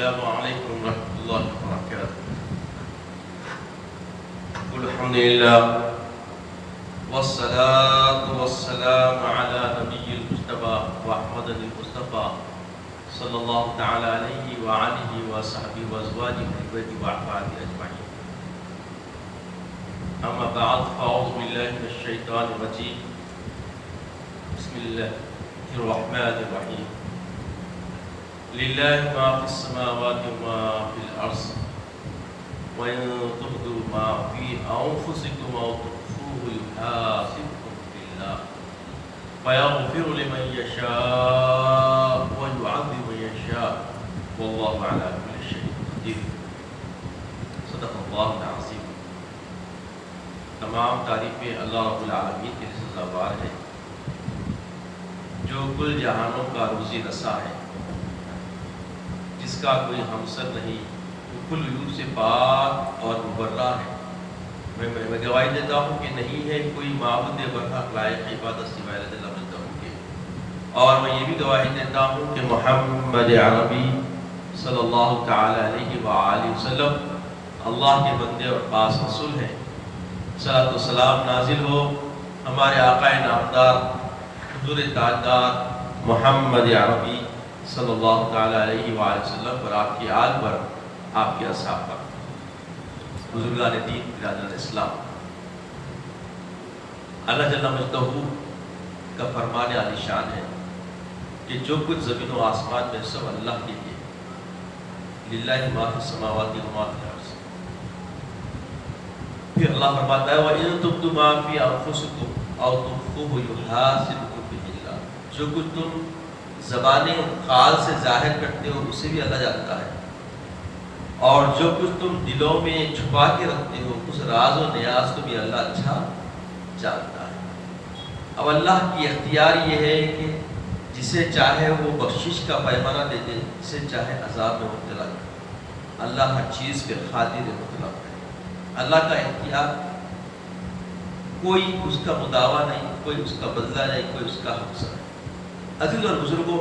السلام علیکم ورحمۃ اللہ وبرکاتہ. الحمد للہ والصلاة والسلام علی نبی المصطفیٰ محمد المصطفیٰ صلی اللہ تعالی علیہ وآلہ وصحبہ وازواجہ وذریته وأحبابہ اجمعین. اما بعد فاعوذ باللہ من الشیطان الرجیم. بسم اللہ الرحمن الرحیم. للہ ما فی السماوات وما فی الارض وَإِن تُبْدُوا مَا فِي أَنفُسِكُمْ أَوْ تُخْفُوهُ يُحَاسِبْكُم بِاللَّهِ فَيَغْفِرُ لِمَن يَشَاءُ وَيُعَذِّبُ مَن يَشَاءُ وَاللَّهُ عَلَى كُلِّ شَيْءٍ قَدِيرٌ. صدق اللہ العظیم. تمام تعریفیں اللہ رب العالمین کے لیے سزاوار ہے جو کل جہانوں کا روزی رسا ہے، جس کا کوئی ہمسر نہیں، کل عیوب سے پاک اور مبرہ ہے. میں گواہی دیتا ہوں کہ نہیں ہے کوئی معبود برحق لائق عبادت سوائے اللہ کے، اور میں یہ بھی گواہی دیتا ہوں کہ محمد عربی صلی اللہ تعالی علیہ وآلہ وسلم اللہ کے بندے اور خاص رسول ہیں. صلاۃ و سلام نازل ہو ہمارے آقا نامدار حضور تاجدار محمد عربی صلی اللہ تعالی علیہ وآلہ وسلم پر، آپ کی آل پر، آپ کے اصحاب پر، بزرگان دین، برادران اسلام. اللہ جل مجدہ کا فرمان عالی شان ہے کہ جو کچھ زمین و آسمان میں سب اللہ کے لیے. للہ ما فی السماوات وما فی الارض. پھر اللہ فرماتا ہے وَإِن تُبْدُوا مَا فِي أَنفُسِكُمْ أَوْ تُخْفُوهُ يُحَاسِبْكُم بِهِ اللَّهُ. جو کچھ تم زبان قال سے ظاہر کرتے ہو اسے بھی اللہ جانتا ہے، اور جو کچھ تم دلوں میں چھپا کے رکھتے ہو اس راز و نیاز کو بھی اللہ اچھا جانتا ہے. اب اللہ کی اختیار یہ ہے کہ جسے چاہے وہ بخشش کا پیمانہ دے دے، جسے چاہے عذاب میں مبتلا کرے. اللہ ہر چیز پہ قادر مطلق ہے. اللہ کا اختیار، کوئی اس کا مداوع نہیں، کوئی اس کا بدلہ نہیں، کوئی اس کا حق نہیں. عزیز اور بزرگوں،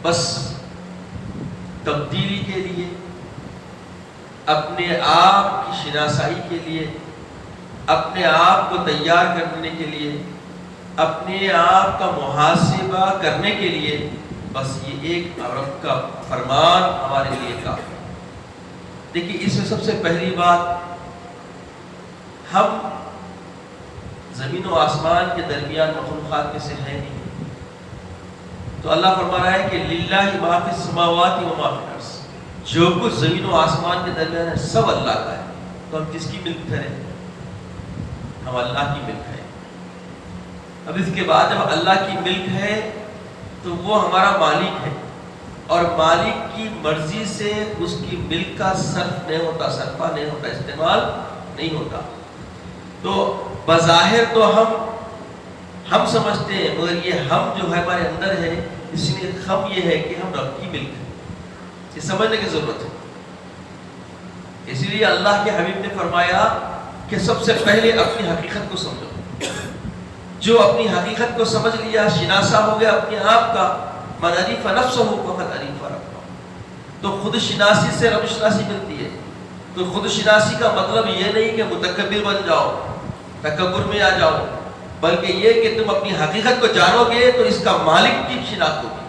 بس تبدیلی کے لیے، اپنے آپ کی شناسائی کے لیے، اپنے آپ کو تیار کرنے کے لیے، اپنے آپ کا محاسبہ کرنے کے لیے، بس یہ ایک رب کا فرمان ہمارے لیے کافی ہے. دیکھیے اس میں سب سے پہلی بات، ہم زمین و آسمان کے درمیان مخلوقات میں سے ہے نہیں. تو اللہ فرما رہا ہے کہ للہ ما فی السماوات وما فی الارض. جو کچھ زمین و آسمان کے درمیان ہے سب اللہ کا ہے. تو ہم کس کی ملک ہیں؟ ہم اللہ کی ملک ہے. اب اس کے بعد جب اللہ کی ملک ہے تو وہ ہمارا مالک ہے، اور مالک کی مرضی سے اس کی ملک کا صرف نہیں ہوتا، صرفہ نہیں ہوتا، استعمال نہیں ہوتا. تو بظاہر تو ہم سمجھتے ہیں، مگر یہ ہم جو ہے ہمارے اندر ہے، اس لیے ہم یہ ہے کہ ہم رب کی ملک ہے. یہ سمجھنے کی ضرورت ہے. اس لیے اللہ کے حبیب نے فرمایا کہ سب سے پہلے اپنی حقیقت کو سمجھو. جو اپنی حقیقت کو سمجھ لیا، شناسا ہو گیا اپنے آپ کا، من عرف نفسہ فقد عرف ربہ. تو خود شناسی سے رب شناسی ملتی ہے. تو خود شناسی کا مطلب یہ نہیں کہ متکبر بن جاؤ، تکبر میں آ جاؤ، بلکہ یہ کہ تم اپنی حقیقت کو جانو گے تو اس کا مالک کی شناخت ہوگی،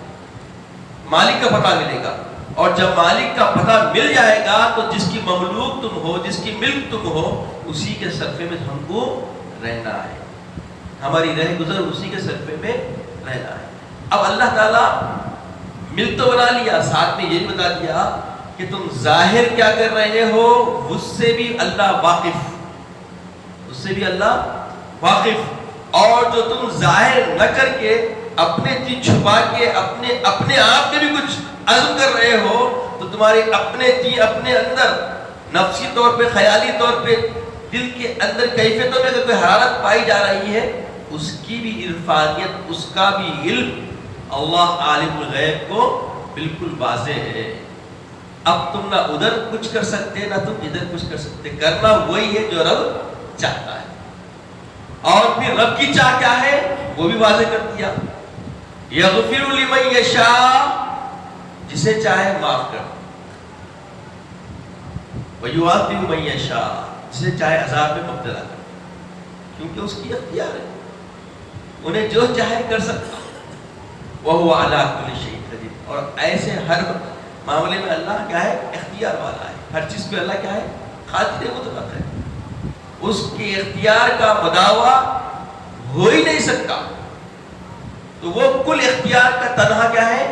مالک کا پتہ ملے گا. اور جب مالک کا پتہ مل جائے گا تو جس کی مملوک تم ہو، جس کی ملک تم ہو، اسی کے صرفے میں ہم کو رہنا ہے. ہماری رہ گزر اسی کے صرفے میں رہنا ہے. اب اللہ تعالیٰ ملک تو بنا لیا، ساتھ میں یہ بھی بتا دیا کہ تم ظاہر کیا کر رہے ہو اس سے بھی اللہ واقف، اس سے بھی اللہ واقف. اور جو تم ظاہر نہ کر کے اپنے چیز چھپا کے اپنے آپ میں بھی کچھ عزم کر رہے ہو، تو تمہارے اپنے چیز اپنے اندر نفسی طور پہ، خیالی طور پہ، دل کے اندر کیفیتوں میں کوئی حرارت پائی جا رہی ہے، اس کی بھی عرفانیت، اس کا بھی علم اللہ عالم الغیب کو بالکل واضح ہے. اب تم نہ ادھر کچھ کر سکتے نہ تم ادھر کچھ کر سکتے. کرنا وہی ہے جو رب چاہتا ہے. اور پھر رب کی چاہ کیا ہے وہ بھی واضح کر دیا. یغفر لمن یشاء، جسے چاہے معاف کر. وَيُعَذِّبُ مَن يَشَاءُ، جسے چاہے عذاب میں مبتلا کر، کیونکہ اس کی اختیار ہے، انہیں جو چاہے کر سکتا، وَهُوَ عَلَىٰ كُلِّ شَيْءٍ قَدِيرٌ، اور ایسے ہر معاملے میں اللہ کیا ہے؟ اختیار والا ہے، ہر چیز پہ اللہ کیا ہے؟ قادر مطلق ہے، اس کے اختیار کا مداوع ہو ہی نہیں سکتا، تو وہ کل اختیار کا تنہا کیا ہے؟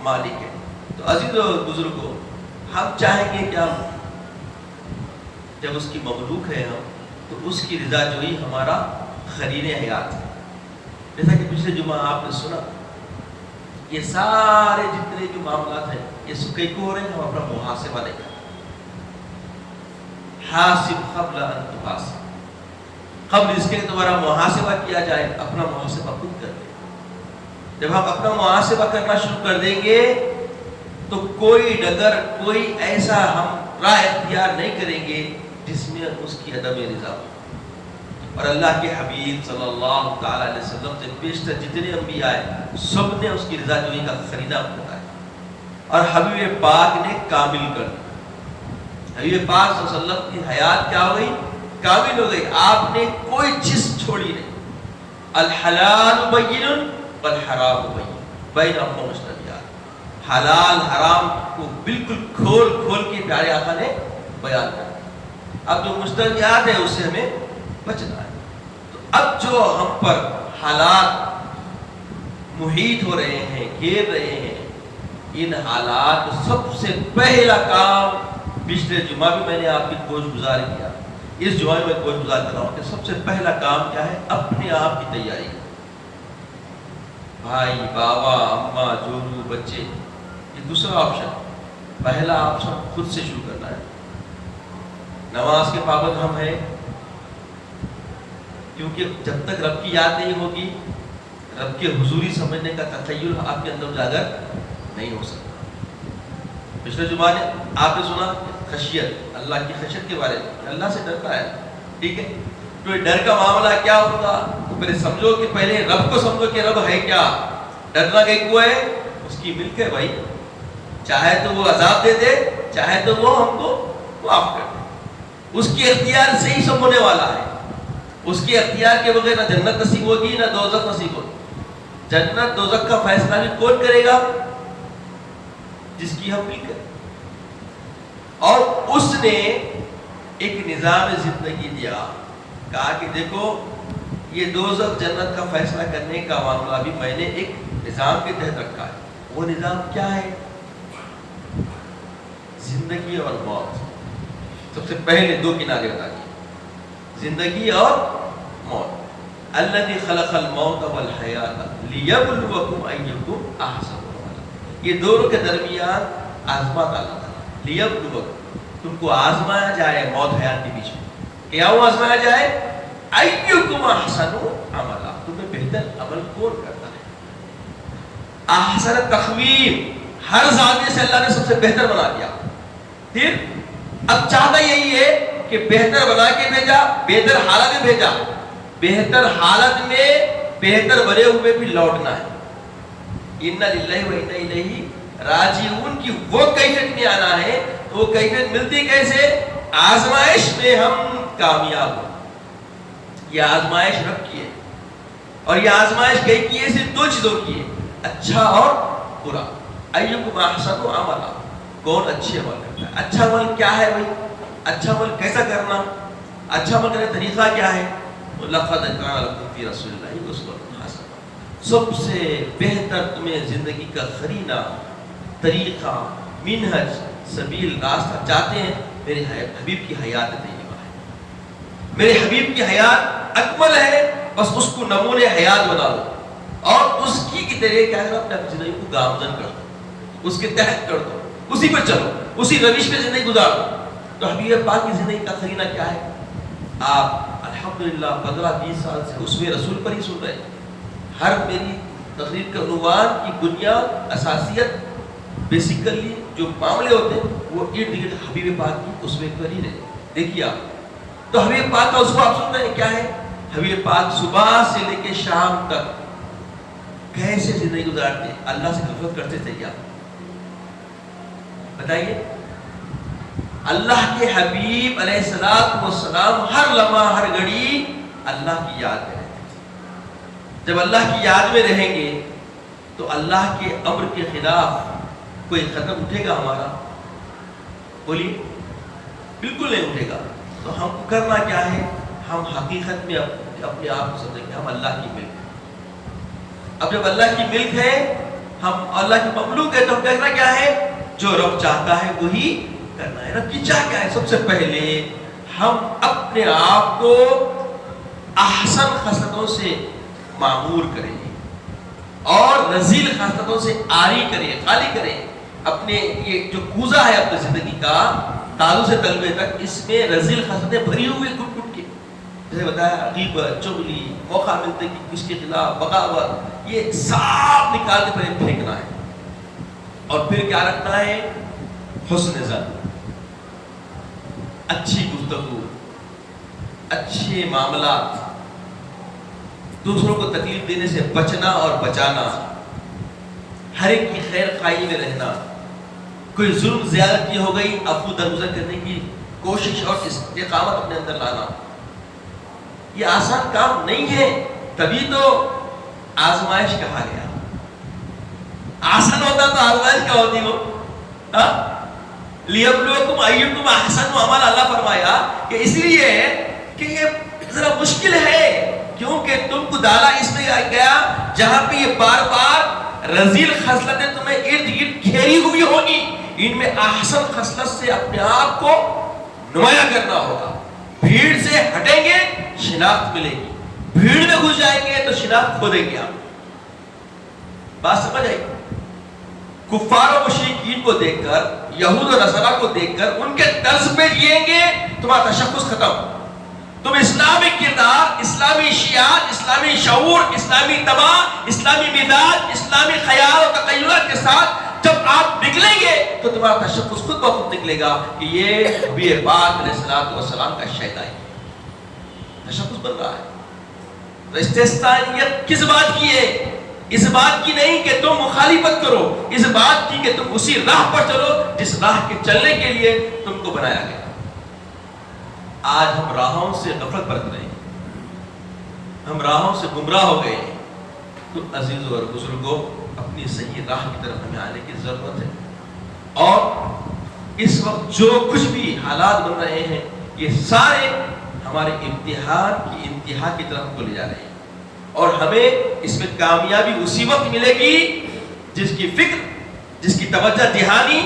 مالک ہے۔ تو عزیز و بزرگوں، ہم چاہیں گے کہ ہم جب اس کی مملوک ہے ہم، تو اس کی رضا جوئی ہمارا خرین حیات ہے۔ جیسا کہ پچھلے جمعہ آپ نے سنا، یہ سارے جتنے جو معاملات ہیں یہ سکے کو ہو رہے ہیں، ہم اپنا محاسبہ نہیں کرتے۔ حاسب قبل ان تحاسب، قبل اس کے تمہارا محاسبہ کیا جائے، اپنا محاسبہ خود کر دیں۔ جب ہم اپنا محاسبہ کرنا شروع کر دیں گے تو کوئی ڈگر، کوئی ایسا ہم راہ اختیار نہیں کریں گے جس میں اس کی عدم رضا ہو۔ اور اللہ کے حبیب صلی اللہ تعالی علیہ وسلم سے بیشتر جتنے انبیاء آئے سب نے اس کی رضا جوئی کا خریدہ بتایا، اور حبیب پاک نے کامل کر دیا۔ حبیب پاک صلی اللہ علیہ وسلم کی حیات کیا ہو گئی؟ کامل ہو گئی، آپ نے کوئی چیز چھوڑی نہیں۔ الحلال بین والحرام بین بینہما مشتبہات، حلال حرام کو بالکل کھول کھول کے پیارے آقا نے بیان کر دیا۔ اب جو مشتبہات ہے اس سے ہمیں بچنا ہے۔ تو اب جو ہم پر حالات محیط ہو رہے ہیں، گھیر رہے ہیں، ان حالات سب سے پہلا کام، پچھلے جمعہ بھی میں نے آپ کی گوش گزار کیا، اس جمعہ میں گوش گزار کر رہا ہوں کہ سب سے پہلا کام کیا ہے؟ اپنے آپ کی تیاری۔ بھائی، بابا، اماں، جورو، بچے، یہ دوسرا آپشن۔ پہلا آپشن خود سے شروع کرنا ہے۔ نماز کے پابند ہم ہیں، کیونکہ جب تک رب کی یاد نہیں ہوگی، رب کے حضوری سمجھنے کا تخیل آپ کے اندر اجاگر نہیں ہو سکتا۔ پچھلے جمعہ نے آپ نے سنا خشیت، اللہ کی خشیت کے بارے میں، اللہ سے ڈرتا ہے، ٹھیک ہے؟ تو ڈر کا معاملہ کیا ہوگا؟ تو پہلے سمجھو کہ پہلے رب کو سمجھو کہ رب ہے کیا۔ ڈرنا کہیں کو ہے؟ اس کی ملک ہے بھائی، چاہے تو وہ عذاب دے دے، چاہے تو وہ ہم کو معاف کر دے، اس کے اختیار سے ہی سب ہونے والا ہے۔ اس کے اختیار کے بغیر نہ جنت نصیب ہوگی نہ دوزخ نصیب ہوگی۔ جنت دوزخ کا فیصلہ بھی کون کرے گا؟ جس کی ہم ملک ہے۔ اور اس نے ایک نظام زندگی دیا، کہا کہ دیکھو یہ دوزخ جنت کا فیصلہ کرنے کا معاملہ بھی میں نے ایک نظام کے تحت رکھا ہے۔ وہ نظام کیا ہے؟ زندگی اور موت۔ سب سے پہلے دو کنارے بتا دیے، زندگی اور موت۔ الذی خلق الموت والحیات لیبلوکم ایکم احسن عملا، یہ دونوں کے درمیان آزمات اللہ تعالیٰ، لیبلوکم، تم کو آزمایا جائے موت حیات کے بیچ میں، کیا وہ آزمایا جائے؟ ایکم احسن عملا، تمہیں بہتر عمل کون کرتا ہے۔ احسن تقویم، ہر زاویے سے اللہ نے سب سے بہتر بنا دیا۔ پھر اب چاہتا یہی ہے کہ بہتر بنا کے بھیجا، بہتر حالت میں بھیجا، بہتر حالت میں بہتر بنے ہوئے بھی لوٹنا ہے۔ اِنَّ لِلَّهِ وَإِنَّ إِلَيْهِ راجعون کی وہ کیفیت میں آنا ہے، تو وہ کیفیت ملتی کیسے؟ آزمائش میں ہم کامیاب ہوں۔ یہ آزمائش رب کی ہے، اور یہ آزمائش کئی کی ہے؟ صرف دو چیزوں کی ہے، اچھا اور برا۔ ایکم احسن عملا، کون اچھے عمل کرتا ہے؟ اچھا عمل کیا ہے بھائی؟ اچھا عمل کیسا کرنا؟ اچھا عمل کرنے کا طریقہ کیا ہے؟ لَقَدْ كَانَ لَكُمْ فِي رَسُولِ اللَّهِ أُسْوَةٌ حَسَنَةٌ، سب سے بہتر تمہیں زندگی کا قرینہ، طریقہ، منہج، سبیل، راستہ چاہتے ہیں؟ میرے حبیب کی حیات طیبہ ہے، میرے حبیب کی حیات اکمل ہے، بس اس کو نمونے حیات بنا دو، اور اس کی طرح کیا کرو؟ اپنے زندگی کو گامزن کر دو، اس کے تحت کر دو، اسی پر چلو، اسی روش پہ زندگی گزار دو۔ تو حبیب پاک کی زندگی کا قرینہ کیا ہے؟ آپ الحمدللہ 15-20 سال سے اسوے رسول پر ہی سن رہے ہیں۔ ہر میری تقریر کے عنوان کی بنیاد، اساسیت، بیسیکلی جو معاملے ہوتے ہیں وہ ارد گرد حبیب پاک کی اسوے پر ہی رہے۔ دیکھیے آپ، تو حبیب پاک کا اسوہ آپ سن رہے ہیں کیا ہے؟ حبیب پاک صبح سے لے کے شام تک کیسے زندگی گزارتے، اللہ سے غفلت کرتے تھے کیا؟ بتائیے۔ اللہ کے حبیب علیہ السلام ہر لمحہ ہر گھڑی اللہ کی یاد میں رہتے ہیں۔ جب اللہ کی یاد میں رہیں گے تو اللہ کے امر کے خلاف کوئی قدم اٹھے گا ہمارا؟ بولیے، بالکل نہیں اٹھے گا۔ تو ہم کو کرنا کیا ہے؟ ہم حقیقت میں اپنے آپ کو سمجھیں گے ہم اللہ کی ملک ہیں۔ اب جب اللہ کی ملک ہے، ہم اللہ کی مملوک ہے، تو ہم کرنا کیا ہے؟ جو رب چاہتا ہے وہی کرنا ہے۔ رب کی چاہ کیا ہے؟ سب سے پہلے ہم اپنے آپ کو احسن خصلتوں سے معمور کریں اور رذیل خصلتوں سے عاری کریں، خالی کریں۔ اپنے یہ جو کوزہ ہے اپنی زندگی کا، تالو سے تلوے تک، اس میں رذیل خصلتیں بھری ہوئی گھٹ گھٹ کے، جیسے بتایا غیبت، چغلی، موقع ملتے کہ کس کے خلاف بغاوت، یہ صاف نکال کے پہلے پھینکنا ہے۔ اور پھر کیا رکھنا ہے؟ حسن ظن، اچھی گفتگو، اچھے معاملات، دوسروں کو تکلیف دینے سے بچنا اور بچانا، ہر ایک کی خیر خواہی میں رہنا، کوئی ظلم زیادتی ہو گئی عفو درگزر کرنے کی کوشش اور استقامت اپنے اندر لانا۔ یہ آسان کام نہیں ہے، تبھی تو آزمائش کہا گیا۔ آسان ہوتا تو آزمائش کیا ہوتی ہو؟ لیبلوکم ایکم احسن عملا، اللہ فرمایا کہ اس لیے کہ یہ ذرا مشکل ہے، کیونکہ تم کو ڈالا اس میں گیا جہاں پہ یہ بار بار رذیل خصلتیں تمہیں ارد گرد گھیری ہوئی ہوگی، ان میں احسن خصلت سے اپنے آپ کو نمایاں کرنا ہوگا۔ بھیڑ سے ہٹیں گے شناخت ملے گی، بھیڑ میں گھس جائیں گے تو شناخت کھو دیں گے آپ۔ بات سمجھ آئی؟ کفار و مشرکین کو دیکھ کر، یہود و نصارہ کو دیکھ کر ان کے طرز پہ جئیں گے، تمہارا تشخص ختم۔ تم اسلامی کردار، اسلامی شیعات، اسلامی شعور، اسلامی طبع، اسلامی مزاج، اسلامی خیال و تخیلات کے ساتھ جب آپ نکلیں گے تو تمہارا تشخص خود بخود نکلے گا کہ یہ نبی پاک علیہ السلام کا شہدا ہے۔ تشخص بن رہا ہے۔ تو استثنائیت کس بات کی ہے؟ اس بات کی نہیں کہ تم مخالفت کرو، اس بات کی کہ تم اسی راہ پر چلو جس راہ کے چلنے کے لیے تم کو بنایا گیا۔ آج ہم راہوں سے غفلت برت رہے ہیں، ہم راہوں سے گمراہ ہو گئے ہیں۔ تو عزیزوں اور بزرگوں، اپنی صحیح راہ کی طرف ہمیں آنے کی ضرورت ہے۔ اور اس وقت جو کچھ بھی حالات بن رہے ہیں، یہ سارے ہمارے امتحان کی انتہا کی طرف کو لے جا رہے ہیں، اور ہمیں اس میں کامیابی اسی وقت ملے گی جس کی فکر، جس کی توجہ دہانی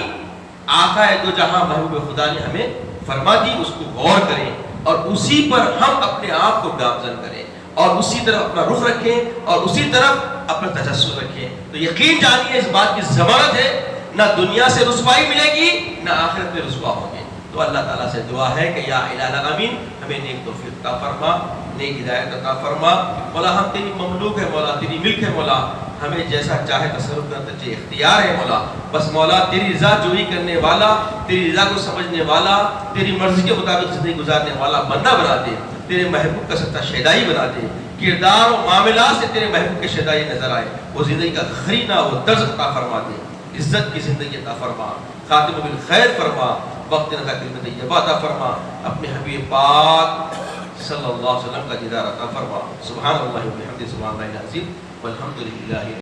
آقا دو جہاں محبوب خدا نے ہمیں فرما دی، اس کو غور کریں اور اسی پر ہم اپنے آپ کو گامزن کریں اور اسی طرف اپنا رخ رکھیں اور اسی طرف اپنا تجسس رکھیں۔ تو یقین جانیے اس بات کی ضمانت ہے، نہ دنیا سے رسوائی ملے گی نہ آخرت میں رسوا ہوں گے۔ تو اللہ تعالیٰ سے دعا ہے کہ یا الہ العالمین ہمیں نیک توفیق عطا فرما، نیک ہدایت عطا فرما۔ مولا ہم تیری مملوک ہے، مولا تیری ملک ہے، مولا ہمیں جیسا چاہے تصرف کرنا تجھے اختیار ہے مولا۔ بس مولا تیری رضا جوئی کرنے والا، تیری رضا کو سمجھنے والا، تیری مرضی کے مطابق زندگی گزارنے والا بندہ بنا دے، تیرے محبوب کا سچا شیدائی بنا دے، کردار و معاملات سے تیرے محبوب کے شیدائی نظر آئے، وہ زندگی کا خرینہ وہ طرز عطا فرما دے، عزت کی زندگی عطا فرما، خاتمہ بالخیر فرما، وقت نہ کلمہ طیبہ عطا فرما، اپنے حبیب پاک صلی اللہ علیہ وسلم کا دیدار عطا فرما۔ سبحان اللہ و بحمدہ، سبحان اللہ العظیم، والحمد للہ۔